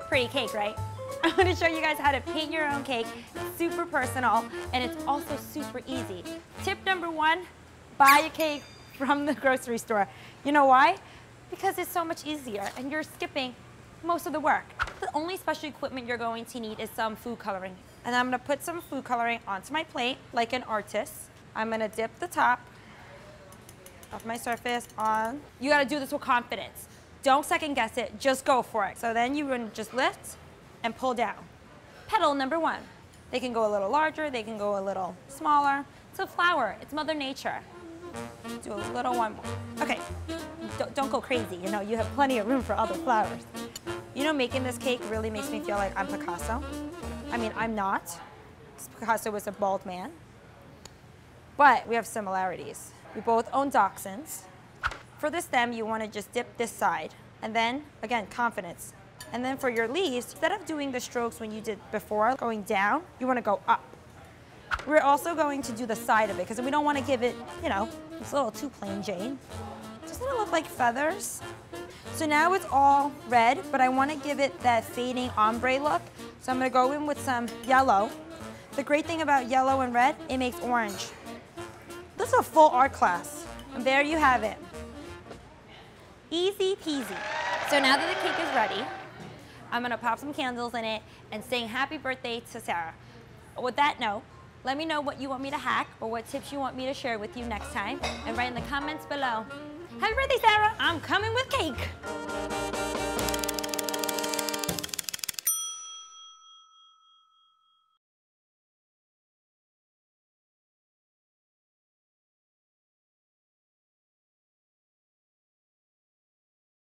Pretty cake, right? I'm gonna show you guys how to paint your own cake. It's super personal, and it's also super easy. Tip number 1, buy a cake from the grocery store. You know why? Because it's so much easier, and you're skipping most of the work. The only special equipment you're going to need is some food coloring. And I'm gonna put some food coloring onto my plate, like an artist. I'm gonna dip the top of my surface on. You gotta do this with confidence. Don't second guess it, just go for it. So then you would just lift and pull down. Petal number 1. They can go a little larger, they can go a little smaller. It's a flower, it's Mother Nature. Do a little one more. Okay, don't go crazy, you know, you have plenty of room for other flowers. You know, making this cake really makes me feel like I'm Picasso. I mean, I'm not. Picasso was a bald man. But we have similarities. We both own dachshunds. For the stem, you want to just dip this side. And then, again, confidence. And then for your leaves, instead of doing the strokes when you did before, going down, you want to go up. We're also going to do the side of it because we don't want to give it, you know, it's a little too plain Jane. Doesn't it look like feathers? So now it's all red, but I want to give it that fading ombre look. So I'm going to go in with some yellow. The great thing about yellow and red, it makes orange. This is a full art class. And there you have it. Easy peasy. So now that the cake is ready, I'm gonna pop some candles in it and sing happy birthday to Sarah. With that note, let me know what you want me to hack or what tips you want me to share with you next time, and write in the comments below. Happy birthday, Sarah! I'm coming with